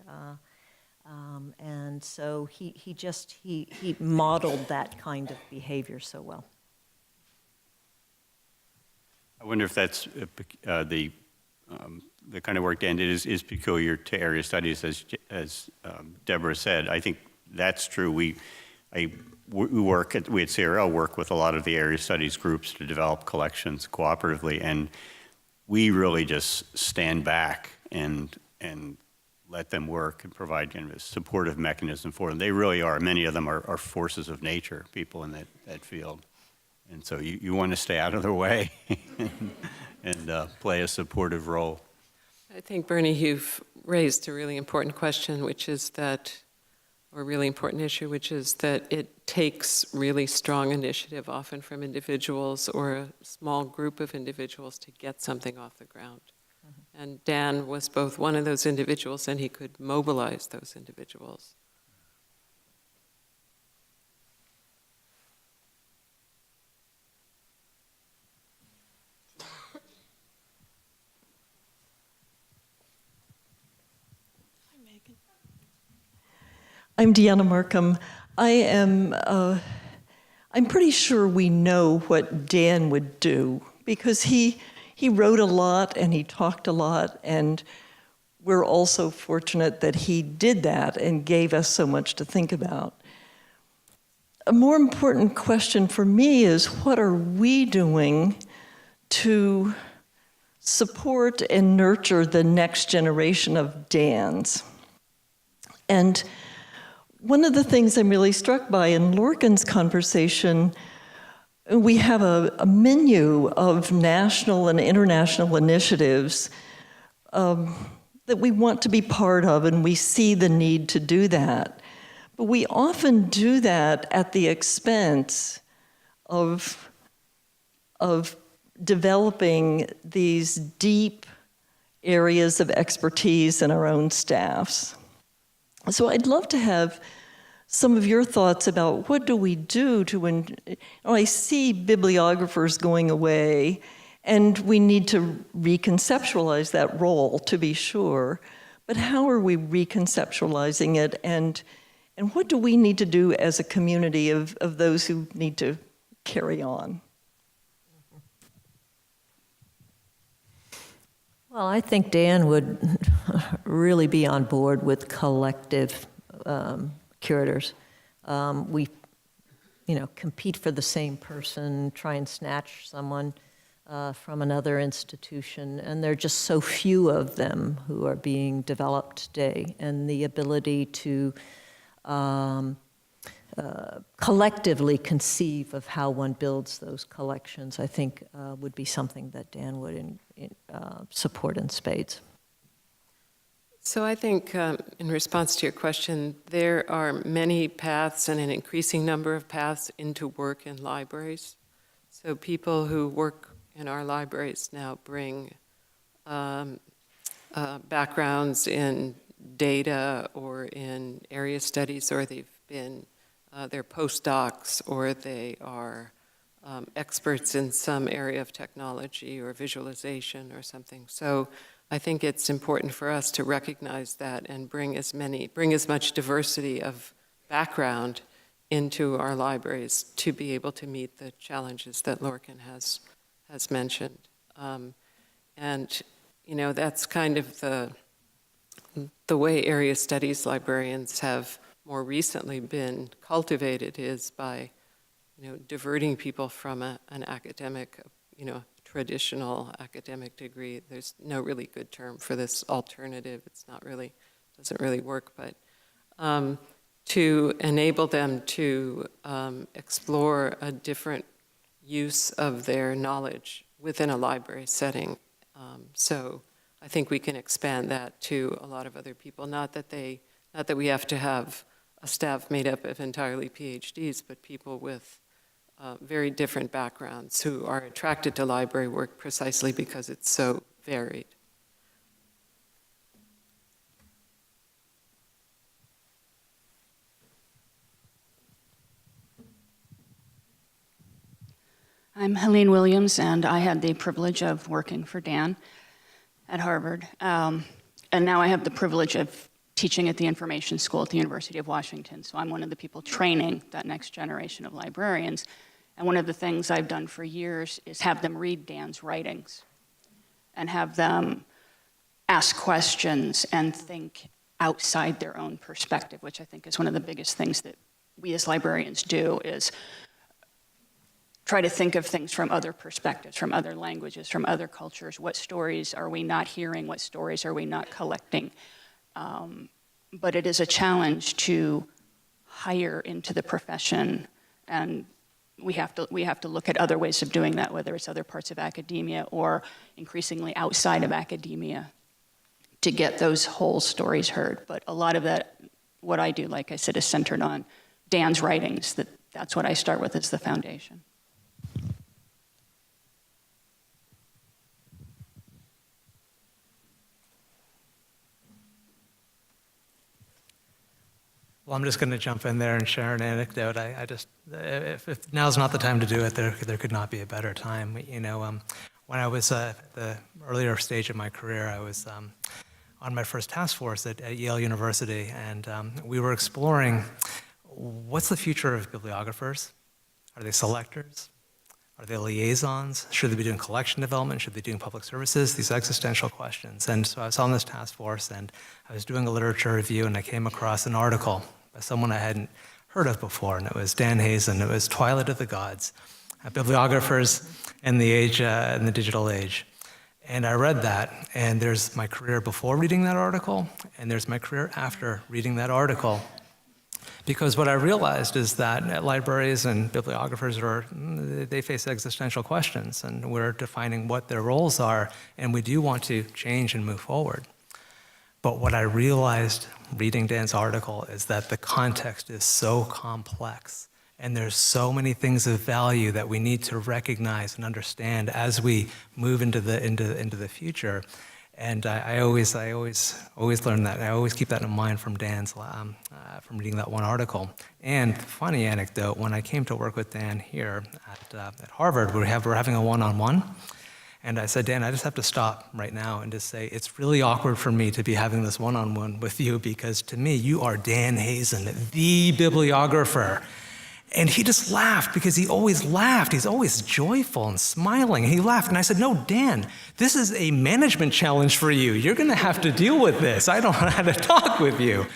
And so he modeled that kind of behavior so well. I wonder if that's the kind of work Dan did is peculiar to area studies, as Deborah said. I think that's true. We at CRL work with a lot of the area studies groups to develop collections cooperatively, and we really just stand back and let them work and provide kind of a supportive mechanism for them. They really are, many of them are forces of nature, people in that field. And so you want to stay out of their way and play a supportive role. I think, Bernie, you've raised a really important question, which is that, or a really important issue, which is that it takes really strong initiative, often from individuals or a small group of individuals, to get something off the ground. Mm-hmm. And Dan was both one of those individuals, and he could mobilize those individuals. I'm Deanna Markham. I'm pretty sure we know what Dan would do, because he wrote a lot and he talked a lot, and we're also fortunate that he did that and gave us so much to think about. A more important question for me is, what are we doing to support and nurture the next generation of Dans? And one of the things I'm really struck by in Lorcan's conversation, we have a menu of national and international initiatives that we want to be part of, and we see the need to do that. But we often do that at the expense of developing these deep areas of expertise in our own staffs. So I'd love to have some of your thoughts about what do we do to, I see bibliographers going away, and we need to reconceptualize that role, to be sure, but how are we reconceptualizing it, and what do we need to do as a community of those who need to carry on? Well, I think Dan would really be on board with collective curators. We, compete for the same person, try and snatch someone from another institution, and there are just so few of them who are being developed today, and the ability to collectively conceive of how one builds those collections, I think would be something that Dan would support in spades. So I think in response to your question, there are many paths and an increasing number of paths into work in libraries. So people who work in our libraries now bring backgrounds in data or in area studies, or they're postdocs, or they are experts in some area of technology or visualization or something. So I think it's important for us to recognize that and bring as much diversity of background into our libraries to be able to meet the challenges that Lorcan has mentioned. And that's kind of the way area studies librarians have more recently been cultivated, is by diverting people from an academic, traditional academic degree. There's no really good term for this alternative. Doesn't really work, but to enable them to explore a different use of their knowledge within a library setting. So I think we can expand that to a lot of other people. Not that we have to have a staff made up of entirely PhDs, but people with very different backgrounds who are attracted to library work precisely because it's so varied. I'm Helene Williams, and I had the privilege of working for Dan at Harvard. And now I have the privilege of teaching at the Information School at the University of Washington. So I'm one of the people training that next generation of librarians. And one of the things I've done for years is have them read Dan's writings and have them ask questions and think outside their own perspective, which I think is one of the biggest things that we as librarians do, is try to think of things from other perspectives, from other languages, from other cultures. What stories are we not hearing? What stories are we not collecting? But it is a challenge to hire into the profession, and we have to look at other ways of doing that, whether it's other parts of academia or increasingly outside of academia, to get those whole stories heard. But a lot of that, what I do, like I said, is centered on Dan's writings. That's what I start with as the foundation. Well, I'm just going to jump in there and share an anecdote. I just, if now's not the time to do it, there could not be a better time. You know, when I was at the earlier stage of my career, I was on my first task force at Yale University, and we were exploring what's the future of bibliographers? Are they selectors? Are they liaisons? Should they be doing collection development? Should they be doing public services? These existential questions. And so I was on this task force, and I was doing a literature review, and I came across an article by someone I hadn't heard of before, and it was Dan Hazen. It was Twilight of the Gods, bibliographers in the age, in the digital age. And I read that, and there's my career before reading that article, and there's my career after reading that article. Because what I realized is that libraries and bibliographers they face existential questions, and we're defining what their roles are, and we do want to change and move forward. But what I realized reading Dan's article is that the context is so complex, and there's so many things of value that we need to recognize and understand as we move into the future. And I always learn that. I always keep that in mind from Dan's, from reading that one article. And funny anecdote, when I came to work with Dan here at Harvard, we're having a one-on-one. And I said, Dan, I just have to stop right now and just say, it's really awkward for me to be having this one-on-one with you, because to me, you are Dan Hazen, the bibliographer. And he just laughed, because he always laughed. He's always joyful and smiling. He laughed, and I said, no, Dan, this is a management challenge for you. You're gonna have to deal with this. I don't know how to talk with you.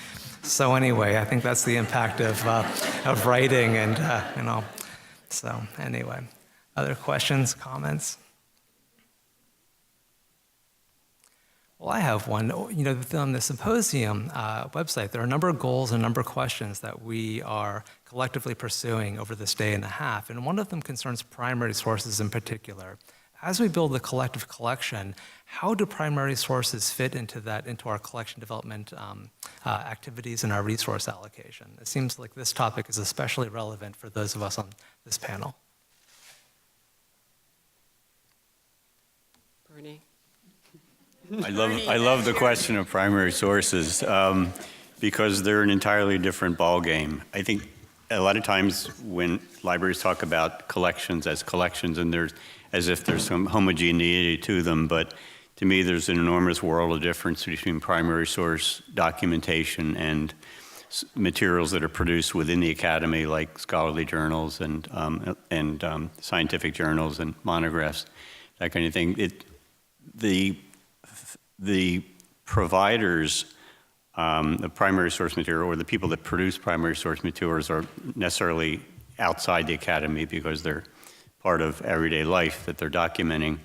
So anyway, I think that's the impact of writing, and you know. So anyway, other questions, comments? Well, I have one. You know, on the symposium website, there are a number of goals and a number of questions that we are collectively pursuing over this day and a half, and one of them concerns primary sources in particular. As we build the collective collection, how do primary sources fit into our collection development activities and our resource allocation? It seems like this topic is especially relevant for those of us on this panel. Bernie? I love the question of primary sources because they're an entirely different ballgame. I think a lot of times when libraries talk about collections as collections, and there's as if there's some homogeneity to them, but to me there's an enormous world of difference between primary source documentation and materials that are produced within the academy, like scholarly journals and scientific journals and monographs, that kind of thing. The providers of primary source material, or the people that produce primary source materials, are necessarily outside the academy because they're part of everyday life that they're documenting.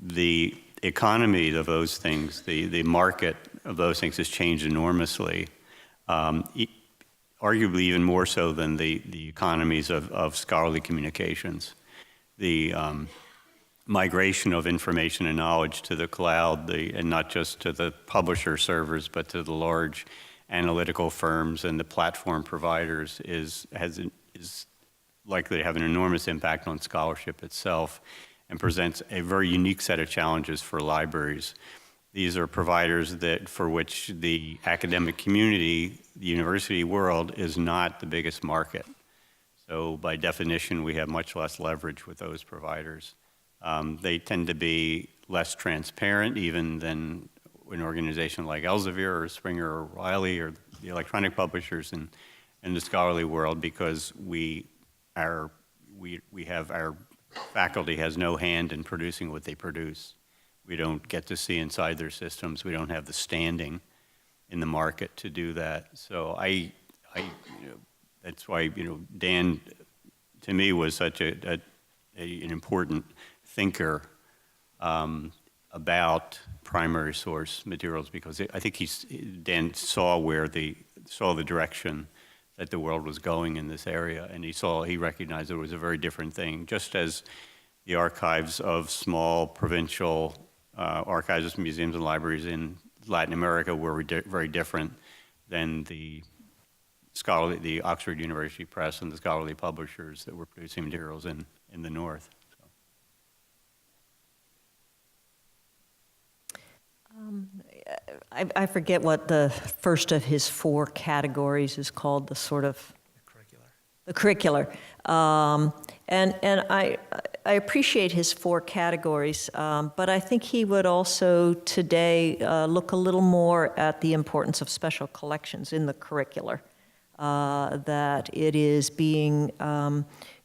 The economy of those things, the market of those things has changed enormously, arguably even more so than the economies of scholarly communications. The migration of information and knowledge to the cloud, and not just to the publisher servers, but to the large analytical firms and the platform providers is likely to have an enormous impact on scholarship itself, and presents a very unique set of challenges for libraries. These are providers for which the academic community, the university world, is not the biggest market. So by definition, we have much less leverage with those providers. They tend to be less transparent even than an organization like Elsevier or Springer or Reilly or the electronic publishers in the scholarly world, because we have our faculty has no hand in producing what they produce. We don't get to see inside their systems. We don't have the standing in the market to do that. So that's why Dan to me was such an important thinker about primary source materials, because I think Dan saw saw the direction that the world was going in this area, and he recognized it was a very different thing, just as the archives of small provincial archives, museums, and libraries in Latin America were very different than the Oxford University Press and the scholarly publishers that were producing materials in the North. I forget what the first of his 4 categories is called, the sort of... The curricular. And I appreciate his 4 categories, but I think he would also today look a little more at the importance of special collections in the curricular, that it is being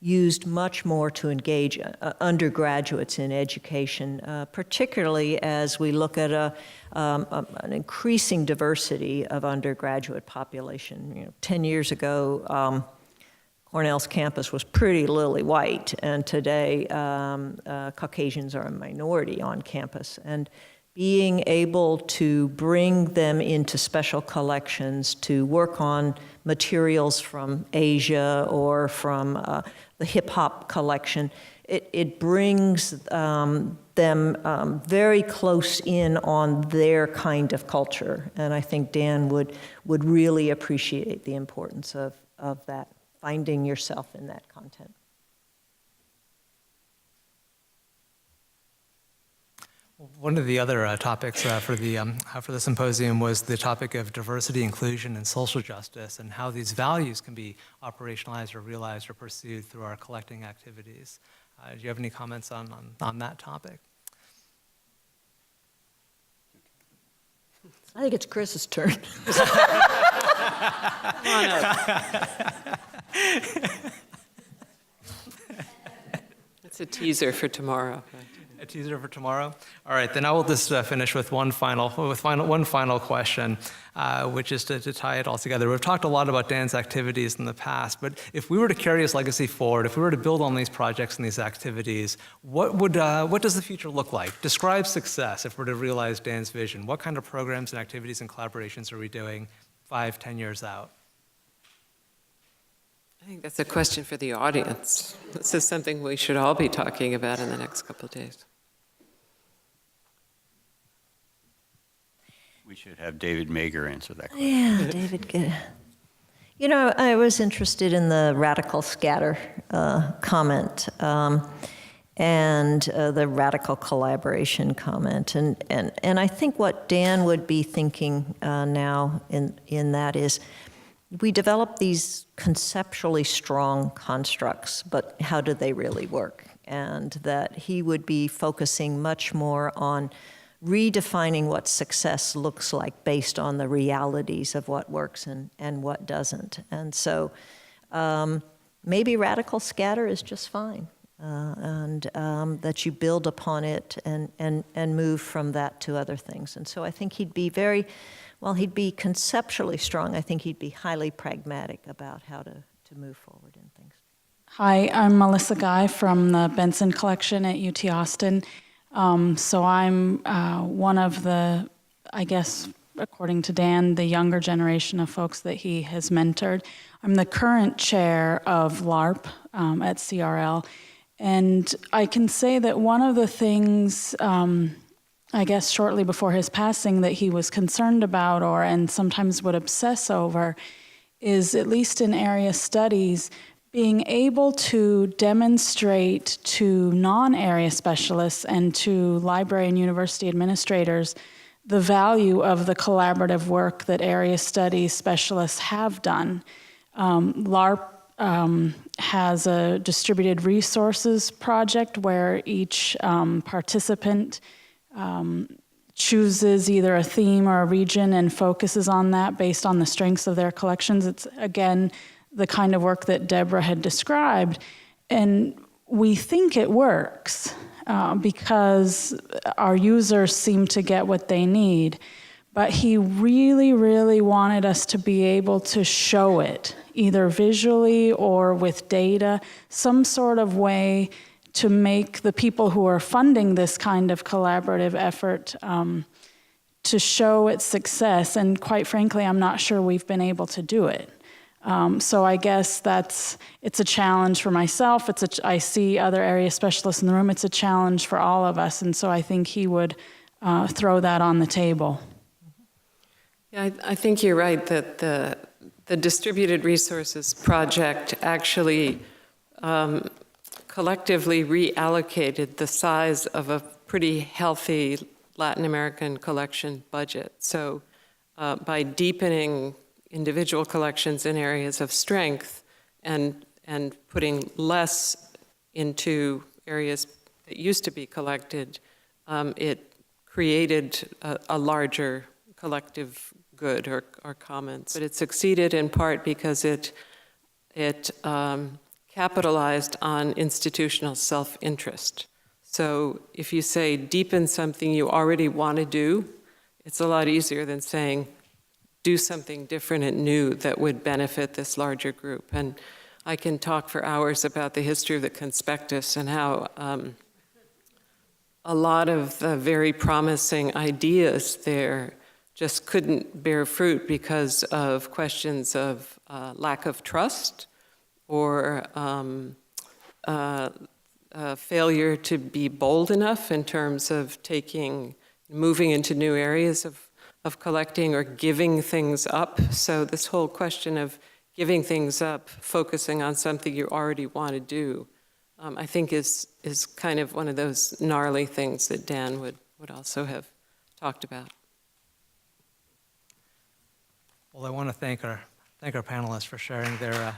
used much more to engage undergraduates in education, particularly as we look at an increasing diversity of undergraduate population. 10 years ago, Cornell's campus was pretty lily white, and today Caucasians are a minority on campus. And being able to bring them into special collections to work on materials from Asia or from the hip-hop collection, it brings them very close in on their kind of culture. And I think Dan would really appreciate the importance of that, finding yourself in that content. One of the other topics for the symposium was the topic of diversity, inclusion, and social justice, and how these values can be operationalized or realized or pursued through our collecting activities. Do you have any comments on that topic? I think it's Chris's turn. Come on up. It's a teaser for tomorrow. A teaser for tomorrow? All right, then I will just finish with one final question, which is to tie it all together. We've talked a lot about Dan's activities in the past, but if we were to carry his legacy forward, if we were to build on these projects and these activities, what does the future look like? Describe success if we're to realize Dan's vision. What kind of programs and activities and collaborations are we doing 5-10 years out? I think that's a question for the audience. This is something we should all be talking about in the next couple of days. We should have David Mager answer that question. Yeah, David, good. You know, I was interested in the radical scatter comment and the radical collaboration comment. And I think what Dan would be thinking now in that is, we develop these conceptually strong constructs, but how do they really work? And that he would be focusing much more on redefining what success looks like based on the realities of what works and what doesn't. And so maybe radical scatter is just fine, and that you build upon it and move from that to other things. And so I think he'd be he'd be conceptually strong. I think he'd be highly pragmatic about how to move forward in things. Hi, I'm Melissa Guy from the Benson Collection at UT Austin. So I'm one of the, I guess, according to Dan, the younger generation of folks that he has mentored. I'm the current chair of LARP at CRL. And I can say that one of the things, I guess shortly before his passing, that he was concerned about and sometimes would obsess over is, at least in area studies, being able to demonstrate to non-area specialists and to library and university administrators the value of the collaborative work that area studies specialists have done. LARP has a distributed resources project where each participant chooses either a theme or a region and focuses on that based on the strengths of their collections. It's, again, the kind of work that Deborah had described. And we think it works because our users seem to get what they need. But he really, really wanted us to be able to show it, either visually or with data, some sort of way to make the people who are funding this kind of collaborative effort to show its success. And quite frankly, I'm not sure we've been able to do it. So I guess it's a challenge for myself. I see other area specialists in the room. It's a challenge for all of us. And so I think he would throw that on the table. Yeah, I think you're right that the Distributed Resources Project actually collectively reallocated the size of a pretty healthy Latin American collection budget. So by deepening individual collections in areas of strength and putting less into areas that used to be collected, it created a larger collective good or commons. But it succeeded in part because it capitalized on institutional self-interest. So if you say deepen something you already want to do, it's a lot easier than saying do something different and new that would benefit this larger group. And I can talk for hours about the history of the conspectus and how a lot of the very promising ideas there just couldn't bear fruit because of questions of lack of trust or failure to be bold enough in terms of moving into new areas of collecting or giving things up. So this whole question of giving things up, focusing on something you already want to do, I think is kind of one of those gnarly things that Dan would also have talked about. Well, I want to thank our panelists for sharing their